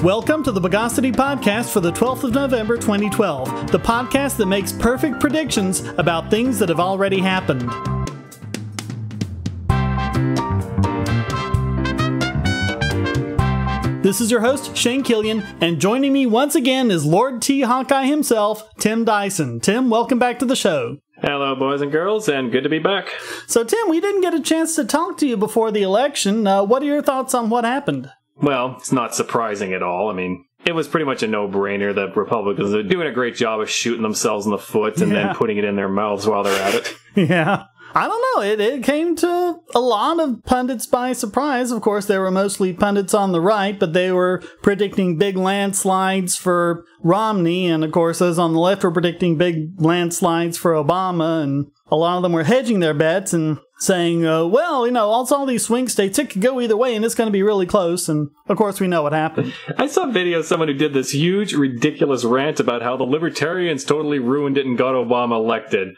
Welcome to the Bogosity podcast for the 12th of November 2012, the podcast that makes perfect predictions about things that have already happened. This is your host, Shane Killian, and joining me once again is Lord T. Hawkeye himself, Tim Dyson. Tim, welcome back to the show. Hello, boys and girls, and good to be back. So, Tim, we didn't get a chance to talk to you before the election. What are your thoughts on what happened? Well, it's not surprising at all. I mean, it was pretty much a no-brainer. The Republicans are doing a great job of shooting themselves in the foot and then putting it in their mouths while they're at it. Yeah. I don't know. It came to a lot of pundits by surprise. Of course, they were mostly pundits on the right, but they were predicting big landslides for Romney. And of course, those on the left were predicting big landslides for Obama. And a lot of them were hedging their bets and saying, all these swing states, it could go either way and it's going to be really close. And of course, we know what happened. I saw a video of someone who did this huge, ridiculous rant about how the libertarians totally ruined it and got Obama elected.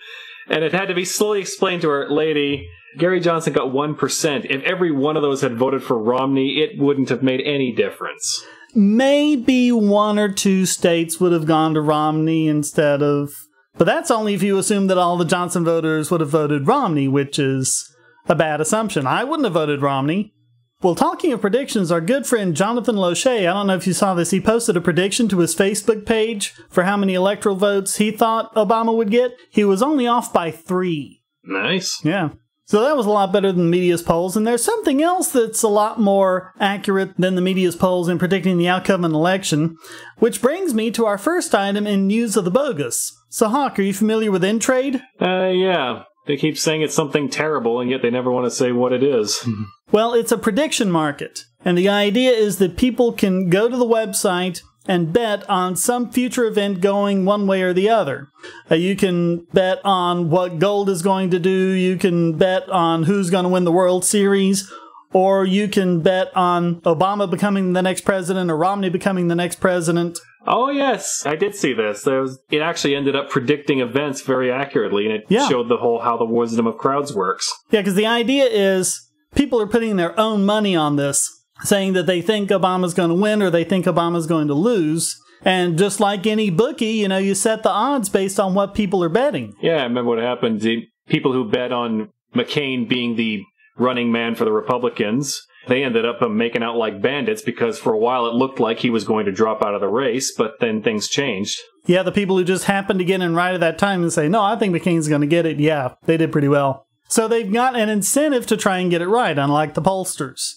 And it had to be slowly explained to her, lady, Gary Johnson got 1%. If every one of those had voted for Romney, it wouldn't have made any difference. Maybe one or two states would have gone to Romney instead of... But that's only if you assume that all the Johnson voters would have voted Romney, which is a bad assumption. I wouldn't have voted Romney. Well, talking of predictions, our good friend Jonathan Lochet, I don't know if you saw this, he posted a prediction to his Facebook page for how many electoral votes he thought Obama would get. He was only off by 3. Nice. Yeah. So that was a lot better than the media's polls. And there's something else that's a lot more accurate than the media's polls in predicting the outcome of an election, which brings me to our first item in News of the Bogus. So, Hawk, are you familiar with Intrade? Yeah. They keep saying it's something terrible, and yet they never want to say what it is. Well, it's a prediction market, and the idea is that people can go to the website and bet on some future event going one way or the other. You can bet on what gold is going to do, you can bet on who's going to win the World Series, or you can bet on Obama becoming the next president or Romney becoming the next president. Oh, yes. I did see this. It actually ended up predicting events very accurately, and it showed how the wisdom of crowds works. Yeah, because the idea is people are putting their own money on this, saying that they think Obama's going to win or they think Obama's going to lose. And just like any bookie, you set the odds based on what people are betting. Yeah, I remember what happened. The people who bet on McCain being the running man for the Republicans, they ended up making out like bandits because for a while it looked like he was going to drop out of the race, but then things changed. Yeah, the people who just happened to get in right at that time and say, no, I think McCain's going to get it. Yeah, they did pretty well. So they've got an incentive to try and get it right, unlike the pollsters.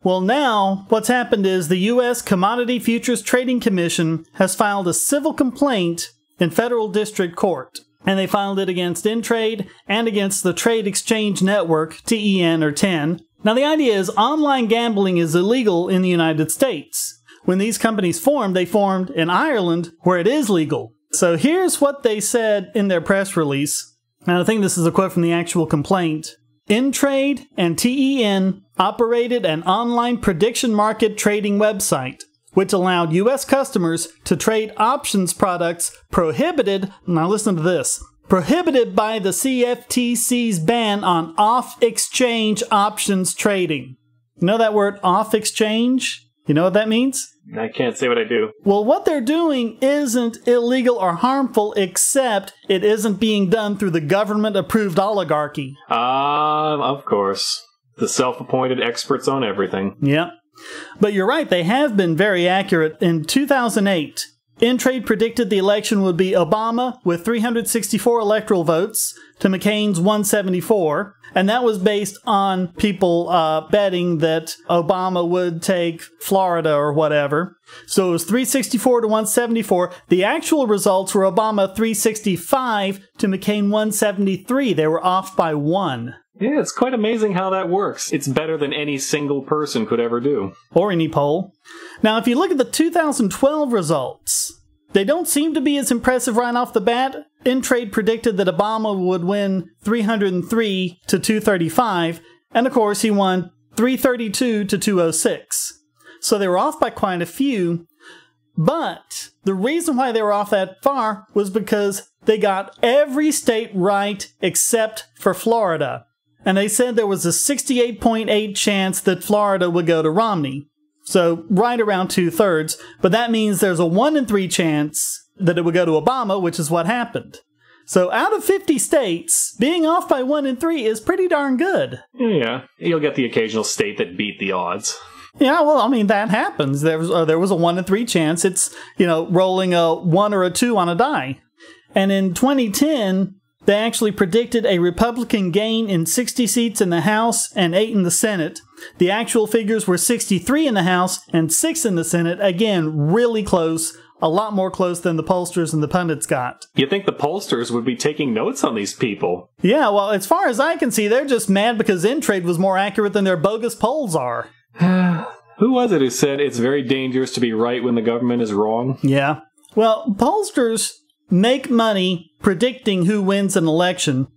Well, now, what's happened is the U.S. Commodity Futures Trading Commission has filed a civil complaint in federal district court. And they filed it against Intrade and against the Trade Exchange Network, TEN or 10. Now, the idea is online gambling is illegal in the United States. When these companies formed, they formed in Ireland, where it is legal. So here's what they said in their press release. And I think this is a quote from the actual complaint. Intrade and TEN operated an online prediction market trading website, which allowed U.S. customers to trade options products prohibited, now listen to this, prohibited by the CFTC's ban on off-exchange options trading. You know that word off-exchange? You know what that means? I can't say what I do. Well, what they're doing isn't illegal or harmful, except it isn't being done through the government-approved oligarchy. Of course. The self-appointed experts on everything. Yep. But you're right, they have been very accurate. In 2008, Intrade predicted the election would be Obama with 364 electoral votes to McCain's 174, and that was based on people betting that Obama would take Florida or whatever. So it was 364 to 174. The actual results were Obama 365 to McCain 173. They were off by 1. Yeah, it's quite amazing how that works. It's better than any single person could ever do. Or any poll. Now, if you look at the 2012 results, they don't seem to be as impressive right off the bat. Intrade predicted that Obama would win 303 to 235, and of course he won 332 to 206. So they were off by quite a few, but the reason why they were off that far was because they got every state right except for Florida. And they said there was a 68.8 chance that Florida would go to Romney. So right around 2/3. But that means there's a 1 in 3 chance that it would go to Obama, which is what happened. So out of 50 states, being off by 1 in 3 is pretty darn good. Yeah, you'll get the occasional state that beat the odds. Yeah, well, I mean, that happens. There was a 1 in 3 chance. It's, rolling a 1 or a 2 on a die. And in 2010, they actually predicted a Republican gain in 60 seats in the House and 8 in the Senate. The actual figures were 63 in the House and 6 in the Senate. Again, really close. A lot more close than the pollsters and the pundits got. You'd think the pollsters would be taking notes on these people. Yeah, well, as far as I can see, they're just mad because Intrade was more accurate than their bogus polls are. Who was it who said it's very dangerous to be right when the government is wrong? Yeah. Well, pollsters make money predicting who wins an election.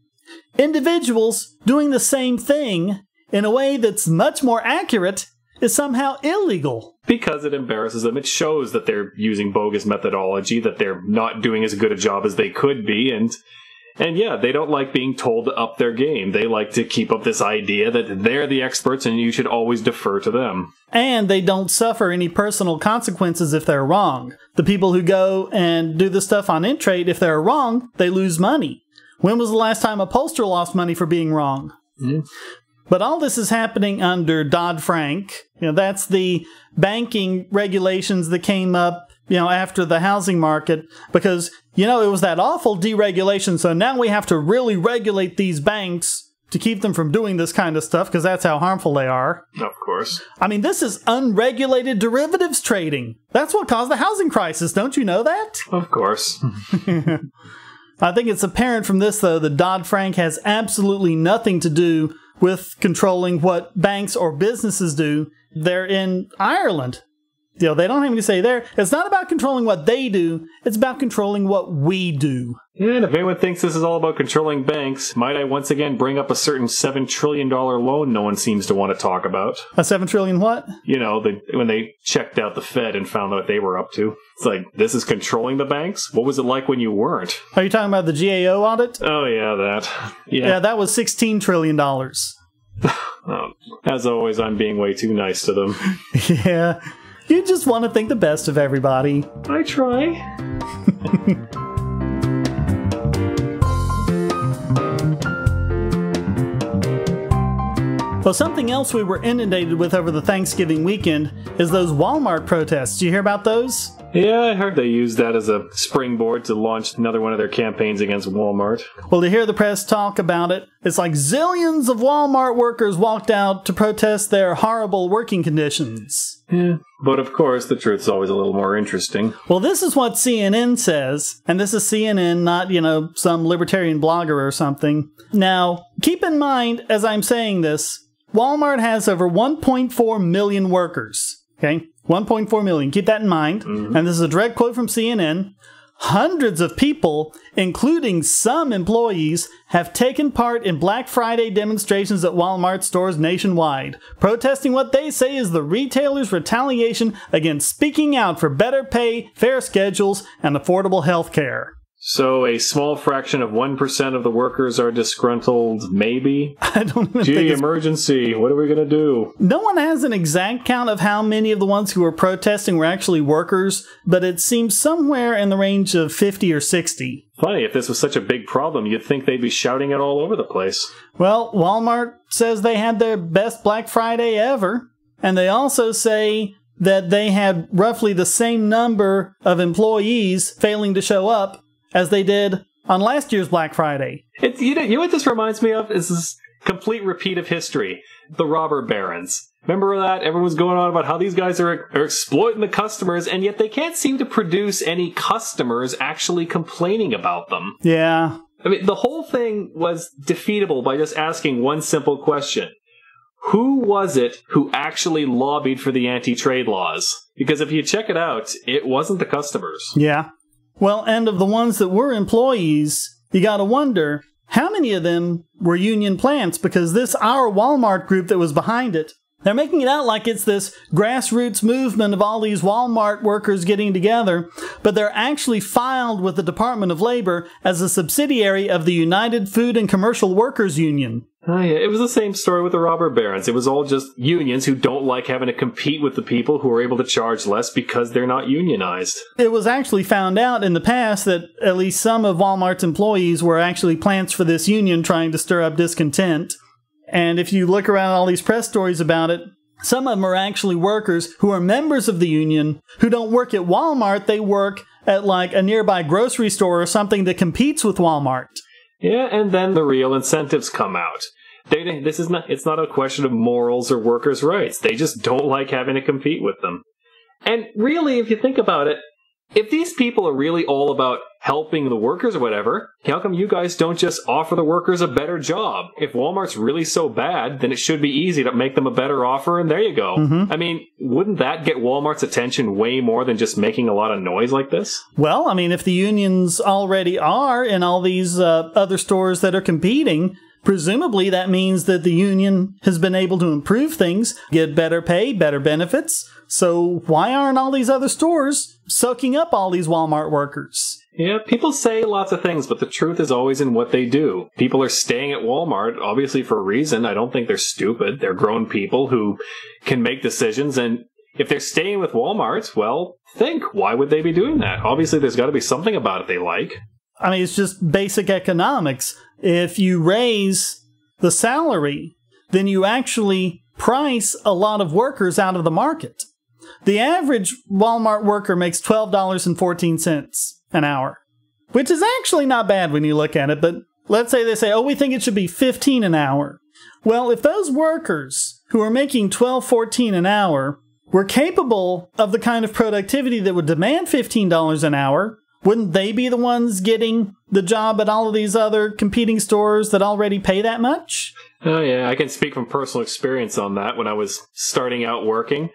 Individuals doing the same thing in a way that's much more accurate is somehow illegal. Because it embarrasses them. It shows that they're using bogus methodology, that they're not doing as good a job as they could be, and yeah, they don't like being told to up their game. They like to keep up this idea that they're the experts and you should always defer to them. And they don't suffer any personal consequences if they're wrong. The people who go and do this stuff on Intrade, if they're wrong, they lose money. When was the last time a pollster lost money for being wrong? Mm-hmm. But all this is happening under Dodd-Frank. That's the banking regulations that came up, after the housing market. Because, it was that awful deregulation. So now we have to really regulate these banks to keep them from doing this kind of stuff, because that's how harmful they are. Of course. I mean, this is unregulated derivatives trading. That's what caused the housing crisis. Don't you know that? Of course. I think it's apparent from this, though, that Dodd-Frank has absolutely nothing to do with controlling what banks or businesses do. They're in Ireland. They don't have anything to say there. It's not about controlling what they do. It's about controlling what we do. And if anyone thinks this is all about controlling banks, might I once again bring up a certain $7 trillion loan no one seems to want to talk about? A $7 trillion what? When they checked out the Fed and found out what they were up to. It's like, this is controlling the banks? What was it like when you weren't? Are you talking about the GAO audit? Oh, yeah, that. Yeah, that was $16 trillion. As always, I'm being way too nice to them. Yeah. You just want to think the best of everybody. I try. Well, something else we were inundated with over the Thanksgiving weekend is those Walmart protests. Did you hear about those? Yeah, I heard they used that as a springboard to launch another one of their campaigns against Walmart. Well, to hear the press talk about it, it's like zillions of Walmart workers walked out to protest their horrible working conditions. Yeah, but of course, the truth's always a little more interesting. Well, this is what CNN says, and this is CNN, not, some libertarian blogger or something. Now, keep in mind, as I'm saying this, Walmart has over 1.4 million workers, okay? 1.4 million. Keep that in mind. Mm-hmm. And this is a direct quote from CNN. Hundreds of people, including some employees, have taken part in Black Friday demonstrations at Walmart stores nationwide, protesting what they say is the retailer's retaliation against speaking out for better pay, fair schedules, and affordable health care. So a small fraction of 1% of the workers are disgruntled, maybe? I don't even think Gee, emergency, what are we going to do? No one has an exact count of how many of the ones who were protesting were actually workers, but it seems somewhere in the range of 50 or 60. Funny, if this was such a big problem, you'd think they'd be shouting it all over the place. Well, Walmart says they had their best Black Friday ever, and they also say that they had roughly the same number of employees failing to show up as they did on last year's Black Friday. You know what this reminds me of? Is this complete repeat of history. The robber barons. Remember that? Everyone was going on about how these guys are exploiting the customers, and yet they can't seem to produce any customers actually complaining about them. Yeah. I mean, the whole thing was defeatable by just asking one simple question. Who was it who actually lobbied for the anti-trade laws? Because if you check it out, it wasn't the customers. Yeah. Well, and of the ones that were employees, you gotta wonder, how many of them were union plants? Because this Our Walmart group that was behind it, they're making it out like it's this grassroots movement of all these Walmart workers getting together, but they're actually filed with the Department of Labor as a subsidiary of the United Food and Commercial Workers Union. Oh, yeah. It was the same story with the robber barons. It was all just unions who don't like having to compete with the people who are able to charge less because they're not unionized. It was actually found out in the past that at least some of Walmart's employees were actually plants for this union trying to stir up discontent. And if you look around all these press stories about it, some of them are actually workers who are members of the union who don't work at Walmart. They work at like a nearby grocery store or something that competes with Walmart. Yeah, and then the real incentives come out. It's not a question of morals or workers' rights. They just don't like having to compete with them. And really, if you think about it, if these people are really all about helping the workers or whatever, how come you guys don't just offer the workers a better job? If Walmart's really so bad, then it should be easy to make them a better offer, and there you go. Mm-hmm. I mean, wouldn't that get Walmart's attention way more than just making a lot of noise like this? Well, I mean, if the unions already are in all these other stores that are competing, presumably that means that the union has been able to improve things, get better pay, better benefits. So why aren't all these other stores soaking up all these Walmart workers? Yeah, people say lots of things, but the truth is always in what they do. People are staying at Walmart, obviously for a reason. I don't think they're stupid. They're grown people who can make decisions, and if they're staying with Walmart, well, think, why would they be doing that? Obviously, there's got to be something about it they like. I mean, it's just basic economics. If you raise the salary, then you actually price a lot of workers out of the market. The average Walmart worker makes $12.14 an hour, which is actually not bad when you look at it, but let's say they say, oh, we think it should be $15 an hour. Well, if those workers who are making $12.14 an hour were capable of the kind of productivity that would demand $15 an hour, wouldn't they be the ones getting the job at all of these other competing stores that already pay that much? Oh, yeah, I can speak from personal experience on that. When I was starting out working,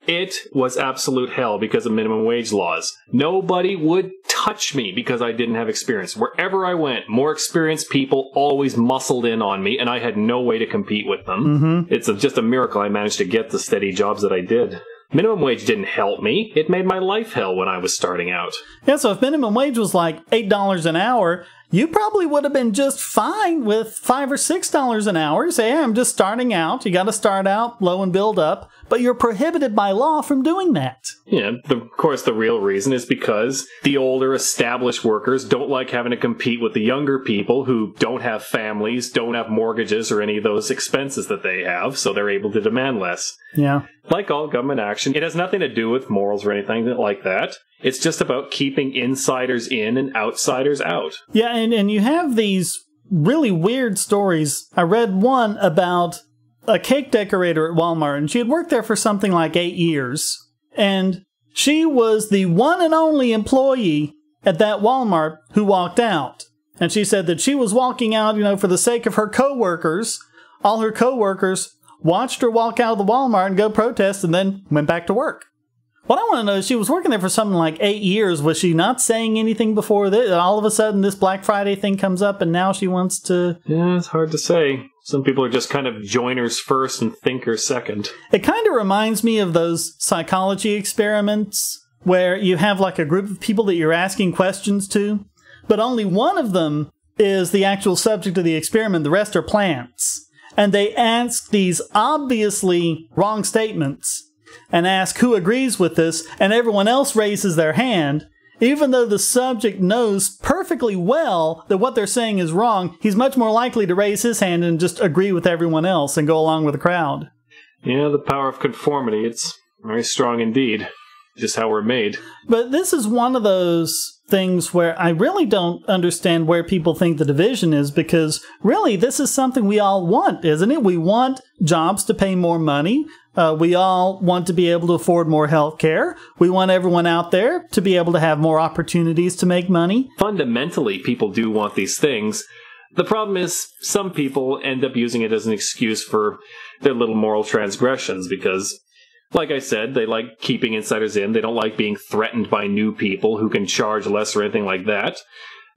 it was absolute hell because of minimum wage laws. Nobody would touch me because I didn't have experience. Wherever I went, more experienced people always muscled in on me, and I had no way to compete with them. Mm-hmm. It's just a miracle I managed to get the steady jobs that I did. Minimum wage didn't help me. It made my life hell when I was starting out. Yeah, so if minimum wage was like $8 an hour, you probably would have been just fine with $5 or $6 an hour. Say, hey, I'm just starting out. You got to start out low and build up. But you're prohibited by law from doing that. Yeah, of course, the real reason is because the older established workers don't like having to compete with the younger people who don't have families, don't have mortgages, or any of those expenses that they have, so they're able to demand less. Yeah. Like all government action, it has nothing to do with morals or anything like that. It's just about keeping insiders in and outsiders out. Yeah, and you have these really weird stories. I read one about a cake decorator at Walmart, and she had worked there for something like 8 years. And she was the one and only employee at that Walmart who walked out. And she said that she was walking out, for the sake of her coworkers. All her coworkers watched her walk out of the Walmart and go protest and then went back to work. What I want to know is, she was working there for something like 8 years. Was she not saying anything before this? All of a sudden, this Black Friday thing comes up, and now she wants to... Yeah, it's hard to say. Some people are just kind of joiners first and thinkers second. It kind of reminds me of those psychology experiments where you have like a group of people that you're asking questions to, but only one of them is the actual subject of the experiment. The rest are plants. And they ask these obviously wrong statements and ask who agrees with this, and everyone else raises their hand. Even though the subject knows perfectly well that what they're saying is wrong, he's much more likely to raise his hand and just agree with everyone else and go along with the crowd. Yeah, the power of conformity, it's very strong indeed. Just how we're made. But this is one of those things where I really don't understand where people think the division is, because really this is something we all want, isn't it? We want jobs to pay more money. We all want to be able to afford more health care. We want everyone out there to be able to have more opportunities to make money. Fundamentally, people do want these things. The problem is some people end up using it as an excuse for their little moral transgressions because, like I said, they like keeping insiders in. They don't like being threatened by new people who can charge less or anything like that.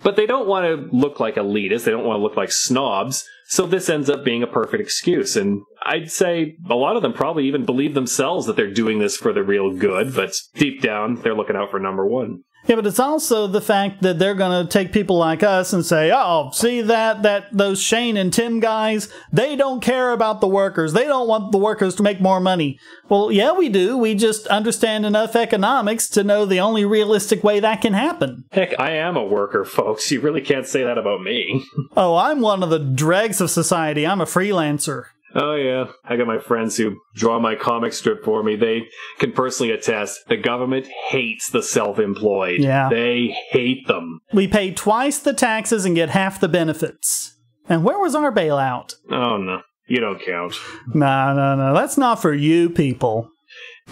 But they don't want to look like elitists. They don't want to look like snobs. So this ends up being a perfect excuse. And I'd say a lot of them probably even believe themselves that they're doing this for the real good. But deep down, they're looking out for number one. Yeah, but it's also the fact that they're going to take people like us and say, oh, see those Shane and Tim guys, they don't care about the workers. They don't want the workers to make more money. Well, yeah, we do. We just understand enough economics to know the only realistic way that can happen. Heck, I am a worker, folks. You really can't say that about me. Oh, I'm one of the dregs of society. I'm a freelancer. Oh, yeah. I got my friends who draw my comic strip for me. They can personally attest the government hates the self-employed. Yeah. They hate them. We pay twice the taxes and get half the benefits. And where was our bailout? Oh, no. You don't count. No. That's not for you people.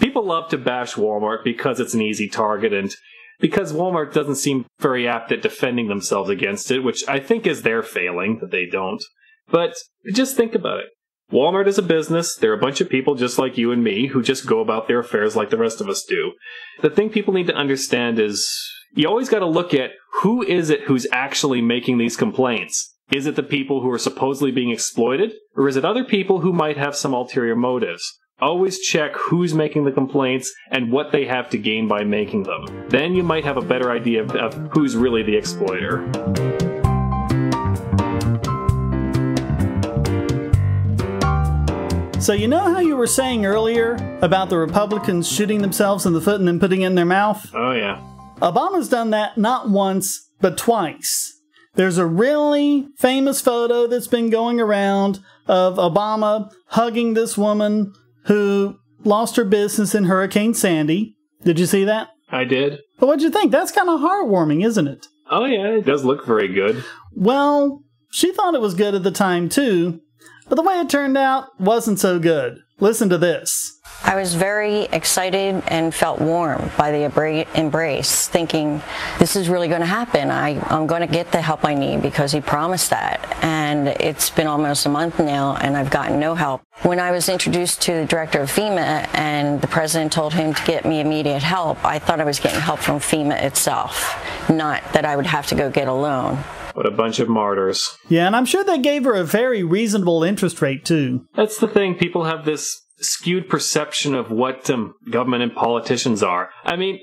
People love to bash Walmart because it's an easy target and because Walmart doesn't seem very apt at defending themselves against it, which I think is their failing that they don't. But just think about it. Walmart is a business. There are a bunch of people just like you and me who just go about their affairs like the rest of us do. The thing people need to understand is you always got to look at who is it who's actually making these complaints. Is it the people who are supposedly being exploited, or is it other people who might have some ulterior motives? Always check who's making the complaints and what they have to gain by making them. Then you might have a better idea of who's really the exploiter. So you know how you were saying earlier about the Republicans shooting themselves in the foot and then putting it in their mouth? Oh, yeah. Obama's done that not once, but twice. There's a really famous photo that's been going around of Obama hugging this woman who lost her business in Hurricane Sandy. Did you see that? I did. But what'd you think? That's kind of heartwarming, isn't it? Oh, yeah, it does look very good. Well, she thought it was good at the time, too. But the way it turned out wasn't so good. Listen to this. I was very excited and felt warm by the embrace, thinking this is really going to happen. I'm going to get the help I need because he promised that. And it's been almost a month now and I've gotten no help. When I was introduced to the director of FEMA and the president told him to get me immediate help, I thought I was getting help from FEMA itself, not that I would have to go get a loan. What a bunch of martyrs. Yeah, and I'm sure they gave her a very reasonable interest rate, too. That's the thing. People have this skewed perception of what government and politicians are. I mean,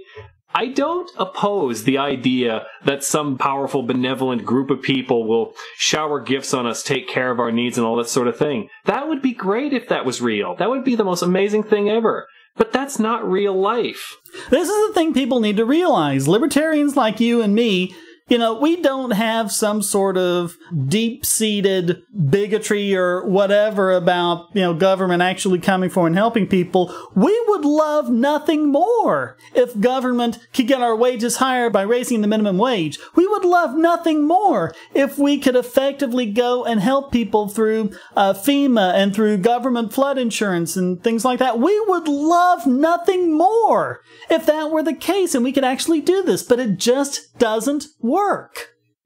I don't oppose the idea that some powerful, benevolent group of people will shower gifts on us, take care of our needs, and all that sort of thing. That would be great if that was real. That would be the most amazing thing ever. But that's not real life. This is the thing people need to realize. Libertarians like you and me, you know, we don't have some sort of deep-seated bigotry or whatever about, you know, government actually coming for and helping people. We would love nothing more if government could get our wages higher by raising the minimum wage. We would love nothing more if we could effectively go and help people through FEMA and through government flood insurance and things like that. We would love nothing more if that were the case and we could actually do this, but it just doesn't work.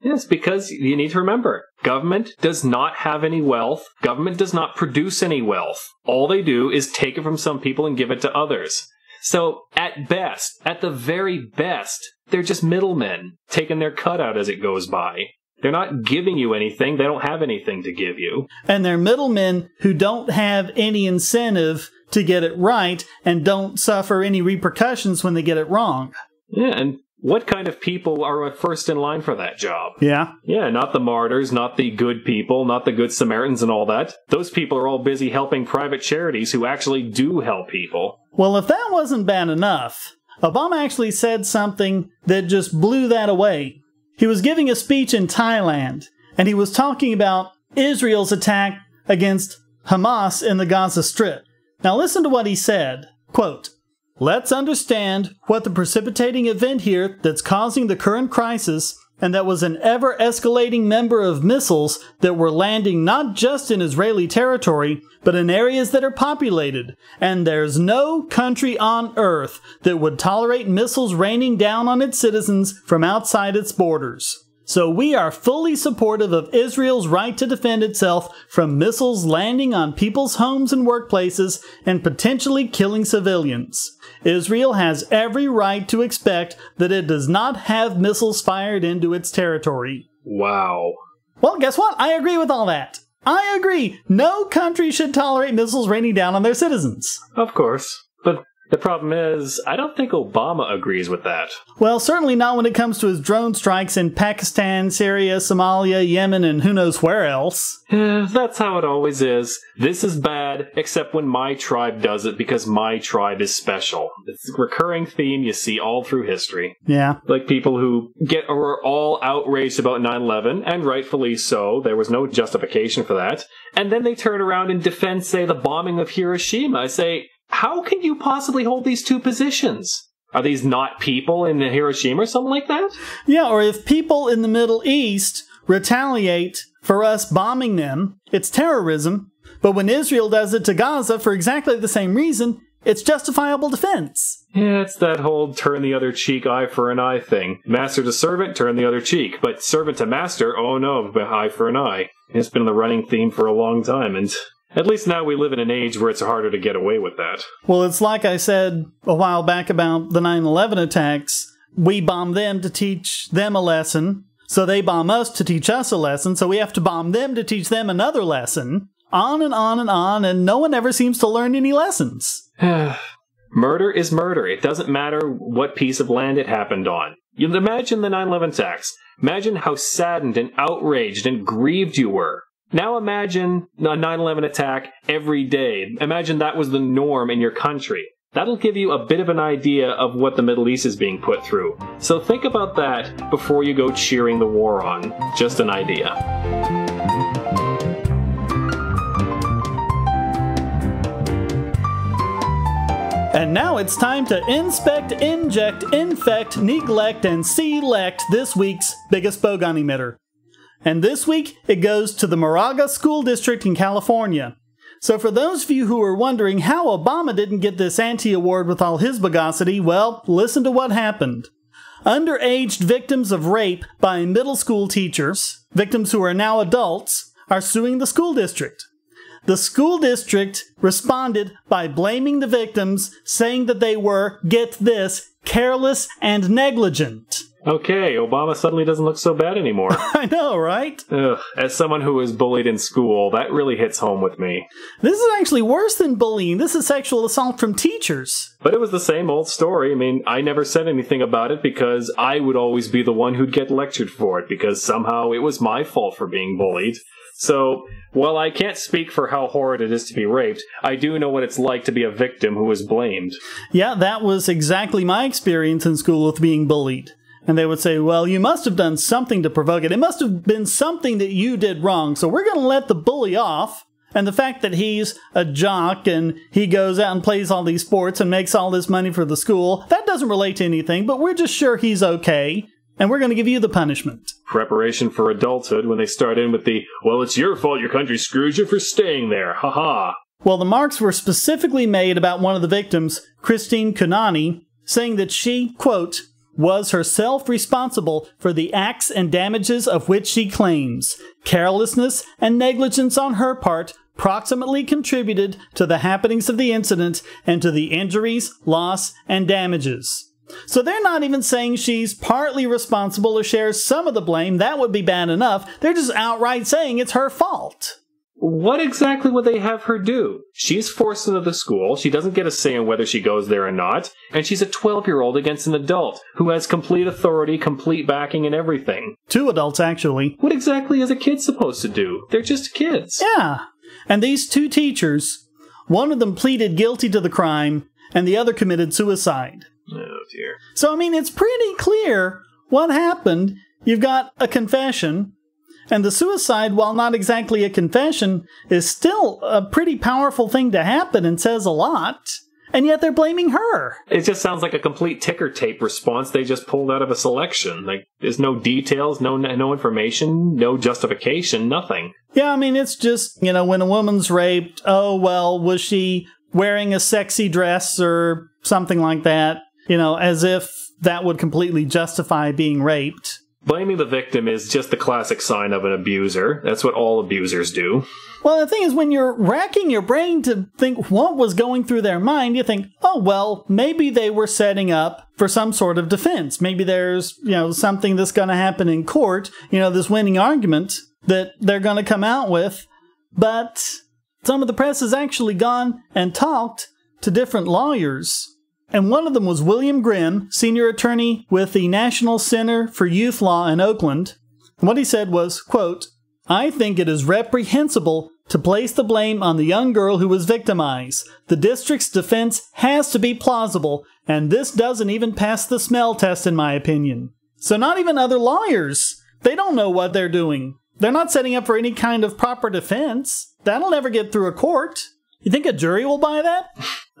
Yes, because you need to remember, government does not have any wealth. Government does not produce any wealth. All they do is take it from some people and give it to others. So, at best, at the very best, they're just middlemen, taking their cut out as it goes by. They're not giving you anything. They don't have anything to give you. And they're middlemen who don't have any incentive to get it right and don't suffer any repercussions when they get it wrong. Yeah, and what kind of people are first in line for that job? Yeah. Yeah, not the martyrs, not the good people, not the good Samaritans and all that. Those people are all busy helping private charities who actually do help people. Well, if that wasn't bad enough, Obama actually said something that just blew that away. He was giving a speech in Thailand, and he was talking about Israel's attack against Hamas in the Gaza Strip. Now listen to what he said. Quote, "Let's understand what the precipitating event here that's causing the current crisis, and that was an ever-escalating number of missiles that were landing not just in Israeli territory, but in areas that are populated. And there's no country on earth that would tolerate missiles raining down on its citizens from outside its borders. So we are fully supportive of Israel's right to defend itself from missiles landing on people's homes and workplaces and potentially killing civilians. Israel has every right to expect that it does not have missiles fired into its territory." Wow. Well, guess what? I agree with all that. I agree. No country should tolerate missiles raining down on their citizens. Of course. But The problem is, I don't think Obama agrees with that. Well, certainly not when it comes to his drone strikes in Pakistan, Syria, Somalia, Yemen, and who knows where else. That's how it always is. This is bad, except when my tribe does it because my tribe is special. It's a recurring theme you see all through history. Yeah. Like people who are all outraged about 9/11, and rightfully so. There was no justification for that. And then they turn around and defend, say, the bombing of Hiroshima. I say, how can you possibly hold these two positions? Are these not people in Hiroshima or something like that? Yeah, or if people in the Middle East retaliate for us bombing them, it's terrorism. But when Israel does it to Gaza for exactly the same reason, it's justifiable defense. Yeah, it's that whole turn the other cheek, eye for an eye thing. Master to servant, turn the other cheek. But servant to master, oh no, eye for an eye. It's been the running theme for a long time, and at least now we live in an age where it's harder to get away with that. Well, it's like I said a while back about the 9/11 attacks. We bomb them to teach them a lesson, so they bomb us to teach us a lesson, so we have to bomb them to teach them another lesson. On and on and on, and no one ever seems to learn any lessons. Murder is murder. It doesn't matter what piece of land it happened on. You imagine the 9/11 attacks. Imagine how saddened and outraged and grieved you were. Now imagine a 9/11 attack every day. Imagine that was the norm in your country. That'll give you a bit of an idea of what the Middle East is being put through. So think about that before you go cheering the war on. Just an idea. And now it's time to inspect, inject, infect, neglect, and select this week's biggest Bogon Emitter. And this week, it goes to the Moraga School District in California. So for those of you who are wondering how Obama didn't get this anti-award with all his Bogosity, well, listen to what happened. Underaged victims of rape by middle school teachers, victims who are now adults, are suing the school district. The school district responded by blaming the victims, saying that they were, get this, careless and negligent. Okay, Obama suddenly doesn't look so bad anymore. I know, right? Ugh, as someone who was bullied in school, that really hits home with me. This is actually worse than bullying. This is sexual assault from teachers. But it was the same old story. I mean, I never said anything about it because I would always be the one who'd get lectured for it because somehow it was my fault for being bullied. So, while I can't speak for how horrid it is to be raped, I do know what it's like to be a victim who was blamed. Yeah, that was exactly my experience in school with being bullied. And they would say, well, you must have done something to provoke it. It must have been something that you did wrong. So we're going to let the bully off. And the fact that he's a jock and he goes out and plays all these sports and makes all this money for the school, that doesn't relate to anything, but we're just sure he's okay. And we're going to give you the punishment. Preparation for adulthood when they start in with the, well, it's your fault your country screws you for staying there, haha. Well, the marks were specifically made about one of the victims, Christine Kunani, saying that she, quote, was herself responsible for the acts and damages of which she claims. Carelessness and negligence on her part proximately contributed to the happenings of the incident and to the injuries, loss, and damages. So they're not even saying she's partly responsible or shares some of the blame. That would be bad enough. They're just outright saying it's her fault. What exactly would they have her do? She's forced into the school, she doesn't get a say in whether she goes there or not, and she's a 12-year-old against an adult who has complete authority, complete backing, and everything. 2 adults, actually. What exactly is a kid supposed to do? They're just kids. Yeah. And these 2 teachers, one of them pleaded guilty to the crime, and the other committed suicide. Oh, dear. So, I mean, it's pretty clear what happened. You've got a confession, and the suicide, while not exactly a confession, is still a pretty powerful thing to happen and says a lot. And yet they're blaming her. It just sounds like a complete ticker tape response they just pulled out of a selection. Like, there's no details, no information, no justification, nothing. Yeah, I mean, it's just, you know, when a woman's raped, oh, well, was she wearing a sexy dress or something like that? You know, as if that would completely justify being raped. Blaming the victim is just the classic sign of an abuser. That's what all abusers do. Well, the thing is, when you're racking your brain to think what was going through their mind, you think, oh, well, maybe they were setting up for some sort of defense. Maybe there's, you know, something that's going to happen in court, you know, this winning argument that they're going to come out with. But some of the press has actually gone and talked to different lawyers And one of them was William Grin, senior attorney with the National Center for Youth Law in Oakland. What he said was, quote, "I think it is reprehensible to place the blame on the young girl who was victimized. The district's defense has to be plausible, and this doesn't even pass the smell test in my opinion." So not even other lawyers. They don't know what they're doing. They're not setting up for any kind of proper defense. That'll never get through a court. You think a jury will buy that?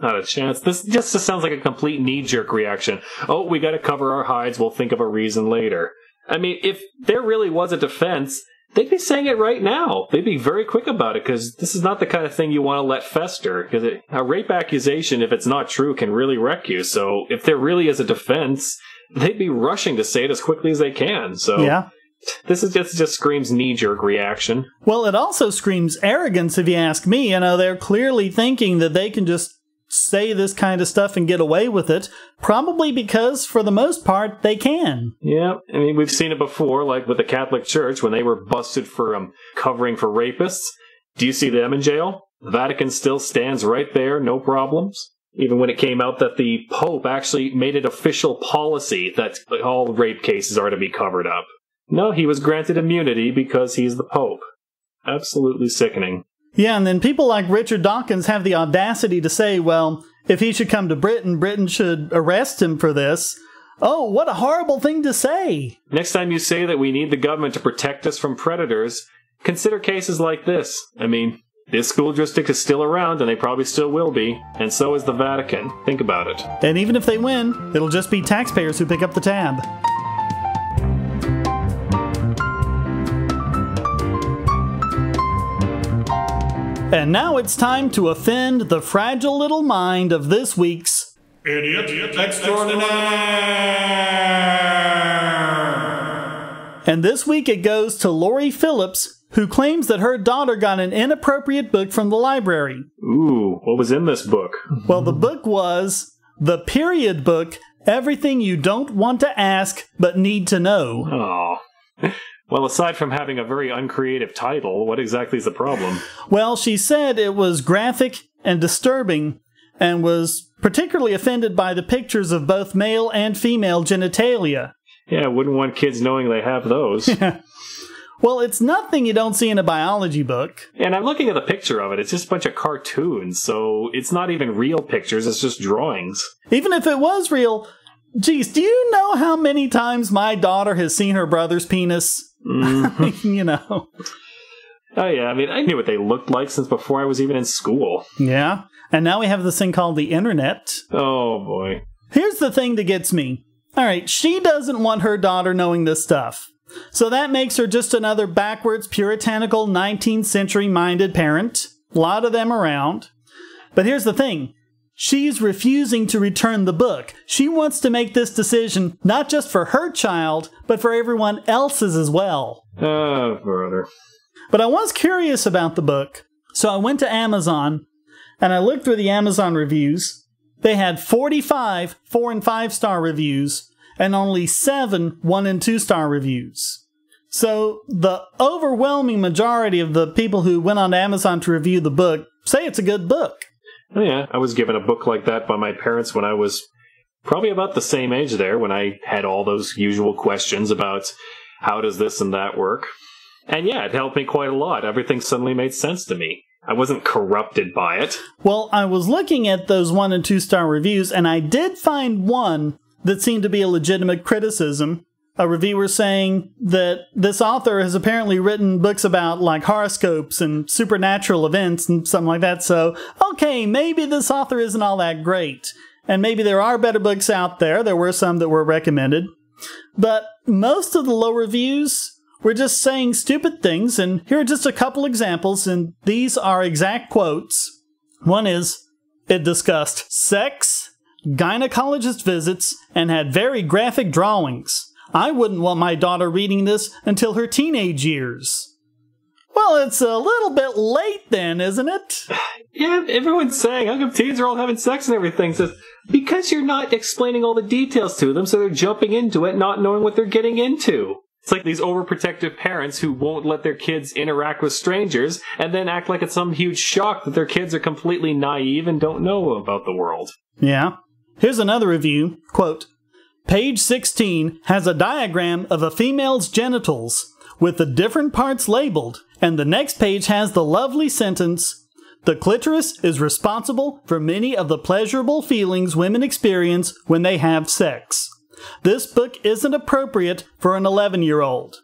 Not a chance. This just sounds like a complete knee-jerk reaction. Oh, we gotta cover our hides, we'll think of a reason later. I mean, if there really was a defense, they'd be saying it right now. They'd be very quick about it, because this is not the kind of thing you want to let fester. Because a rape accusation, if it's not true, can really wreck you. So if there really is a defense, they'd be rushing to say it as quickly as they can. So yeah. This just screams knee-jerk reaction. Well, it also screams arrogance, if you ask me. You know, they're clearly thinking that they can just say this kind of stuff and get away with it, probably because, for the most part, they can. Yeah, I mean, we've seen it before, like with the Catholic Church, when they were busted for covering for rapists. Do you see them in jail? The Vatican still stands right there, no problems. Even when it came out that the Pope actually made it official policy that all rape cases are to be covered up. No, he was granted immunity because he's the Pope. Absolutely sickening. Yeah, and then people like Richard Dawkins have the audacity to say, well, if he should come to Britain, Britain should arrest him for this. Oh, what a horrible thing to say. Next time you say that we need the government to protect us from predators, consider cases like this. I mean, this school district is still around, and they probably still will be, and so is the Vatican. Think about it. And even if they win, it'll just be taxpayers who pick up the tab. And now it's time to offend the fragile little mind of this week's Idiot Extraordinaire! And this week it goes to Lori Phillips, who claims that her daughter got an inappropriate book from the library. Ooh, what was in this book? Well, the book was the period book, Everything You Don't Want to Ask But Need to Know. Oh. Well, aside from having a very uncreative title, what exactly is the problem? Well, she said it was graphic and disturbing, and was particularly offended by the pictures of both male and female genitalia. Yeah, I wouldn't want kids knowing they have those. Well, it's nothing you don't see in a biology book. And I'm looking at the picture of it. It's just a bunch of cartoons, so it's not even real pictures, it's just drawings. Even if it was real, geez, do you know how many times my daughter has seen her brother's penis? Mm-hmm. You know. Oh yeah, I mean, I knew what they looked like since before I was even in school. Yeah, and now we have this thing called the internet. Oh boy. Here's the thing that gets me. Alright, she doesn't want her daughter knowing this stuff. So that makes her just another backwards, puritanical, 19th century minded parent. A lot of them around. But here's the thing. She's refusing to return the book. She wants to make this decision not just for her child, but for everyone else's as well. Oh, brother. But I was curious about the book, so I went to Amazon, and I looked through the Amazon reviews. They had 45 4- and 5-star reviews, and only 7 1- and 2-star reviews. So the overwhelming majority of the people who went on Amazon to review the book say it's a good book. Oh yeah, I was given a book like that by my parents when I was probably about the same age there, when I had all those usual questions about how does this and that work. And yeah, it helped me quite a lot. Everything suddenly made sense to me. I wasn't corrupted by it. Well, I was looking at those 1- and 2-star reviews, and I did find one that seemed to be a legitimate criticism. A reviewer saying that this author has apparently written books about like horoscopes and supernatural events and something like that, so okay, maybe this author isn't all that great. And maybe there are better books out there. There were some that were recommended. But most of the low reviews were just saying stupid things, and here are just a couple examples, and these are exact quotes. One is, it discussed sex, gynecologist visits, and had very graphic drawings. I wouldn't want my daughter reading this until her teenage years. Well, it's a little bit late then, isn't it? Yeah, everyone's saying, how come teens are all having sex and everything? Says, because you're not explaining all the details to them, so they're jumping into it, not knowing what they're getting into. It's like these overprotective parents who won't let their kids interact with strangers and then act like it's some huge shock that their kids are completely naive and don't know about the world. Yeah. Here's another review, quote, "Page 16 has a diagram of a female's genitals with the different parts labeled, and the next page has the lovely sentence, 'The clitoris is responsible for many of the pleasurable feelings women experience when they have sex. This book isn't appropriate for an 11-year-old.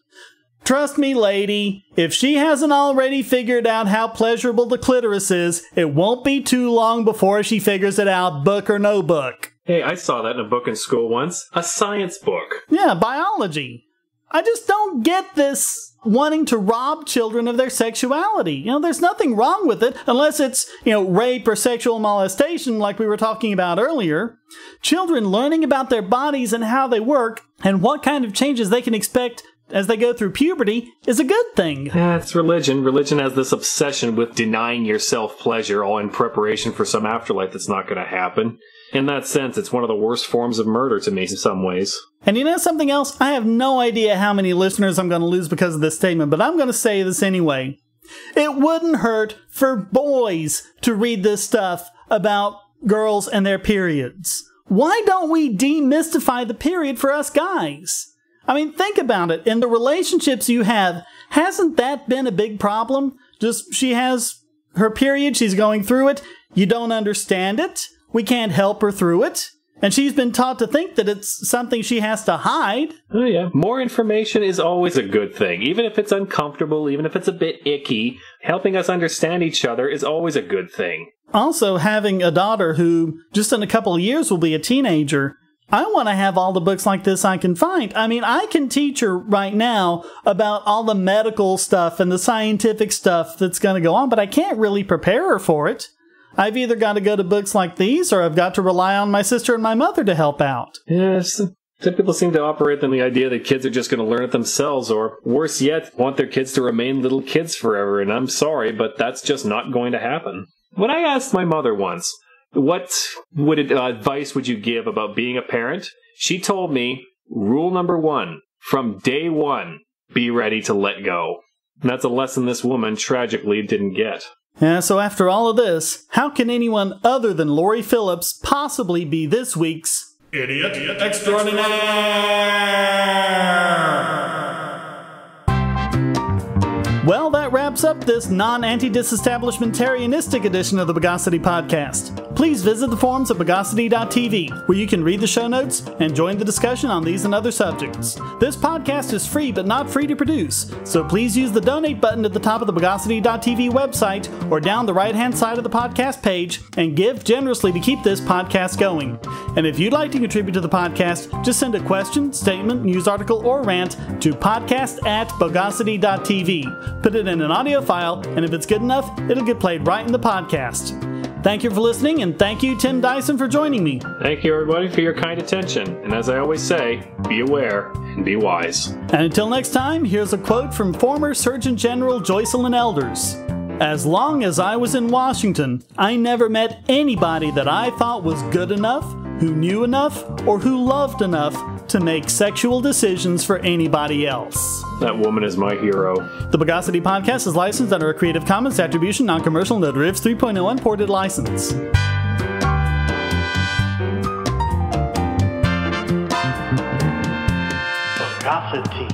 Trust me, lady, if she hasn't already figured out how pleasurable the clitoris is, it won't be too long before she figures it out, book or no book.'" Hey, I saw that in a book in school once. A science book. Yeah, biology. I just don't get this wanting to rob children of their sexuality. There's nothing wrong with it unless it's, rape or sexual molestation like we were talking about earlier. Children learning about their bodies and how they work and what kind of changes they can expect as they go through puberty is a good thing. Yeah, it's religion. Religion has this obsession with denying yourself pleasure all in preparation for some afterlife that's not going to happen. In that sense, it's one of the worst forms of murder to me in some ways. And you know something else? I have no idea how many listeners I'm going to lose because of this statement, but I'm going to say this anyway. It wouldn't hurt for boys to read this stuff about girls and their periods. Why don't we demystify the period for us guys? I mean, think about it. In the relationships you have, hasn't that been a big problem? Just, she has her period, she's going through it, you don't understand it, we can't help her through it, and she's been taught to think that it's something she has to hide. Oh yeah, more information is always a good thing. Even if it's uncomfortable, even if it's a bit icky, helping us understand each other is always a good thing. Also, having a daughter who, just in a couple of years, will be a teenager, I want to have all the books like this I can find. I mean, I can teach her right now about all the medical stuff and the scientific stuff that's going to go on, but I can't really prepare her for it. I've either got to go to books like these, or I've got to rely on my sister and my mother to help out. Yes, some people seem to operate on the idea that kids are just going to learn it themselves, or worse yet, want their kids to remain little kids forever, and I'm sorry, but that's just not going to happen. When I asked my mother once, what advice would you give about being a parent? She told me, rule number 1, from day 1, be ready to let go. And that's a lesson this woman tragically didn't get. Yeah, so after all of this, how can anyone other than Lori Phillips possibly be this week's Idiot Extraordinaire? Well, that wraps up this non-anti-disestablishmentarianistic edition of the Bogosity podcast. Please visit the forums at Bogosity.tv, where you can read the show notes and join the discussion on these and other subjects. This podcast is free but not free to produce, so please use the donate button at the top of the Bogosity.tv website or down the right-hand side of the podcast page and give generously to keep this podcast going. And if you'd like to contribute to the podcast, just send a question, statement, news article, or rant to podcast@Bogosity.tv. Put it in an audio file, and if it's good enough, it'll get played right in the podcast. Thank you for listening, and thank you, Tim Dyson, for joining me. Thank you, everybody, for your kind attention. And as I always say, be aware and be wise. And until next time, here's a quote from former Surgeon General Joycelyn Elders. "As long as I was in Washington, I never met anybody that I thought was good enough, who knew enough, or who loved enough to make sexual decisions for anybody else." That woman is my hero. The Bogosity podcast is licensed under a Creative Commons Attribution Non-Commercial No Derivatives 3.0 Unported license. Bogosity.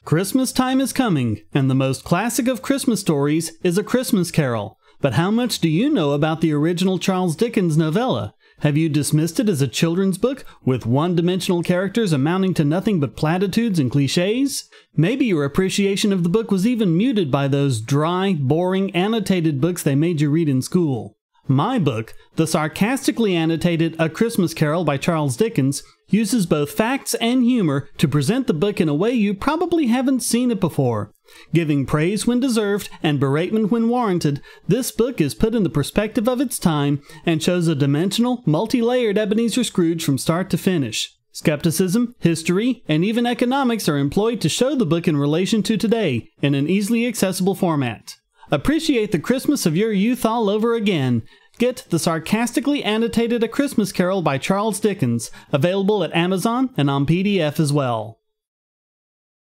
Christmas time is coming, and the most classic of Christmas stories is A Christmas Carol. But how much do you know about the original Charles Dickens novella? Have you dismissed it as a children's book with one-dimensional characters amounting to nothing but platitudes and cliches? Maybe your appreciation of the book was even muted by those dry, boring, annotated books they made you read in school. My book, the sarcastically annotated A Christmas Carol by Charles Dickens, uses both facts and humor to present the book in a way you probably haven't seen it before. Giving praise when deserved and beratement when warranted, this book is put in the perspective of its time and shows a dimensional, multi-layered Ebenezer Scrooge from start to finish. Skepticism, history, and even economics are employed to show the book in relation to today in an easily accessible format. Appreciate the Christmas of your youth all over again. Get the sarcastically annotated A Christmas Carol by Charles Dickens, available at Amazon and on PDF as well.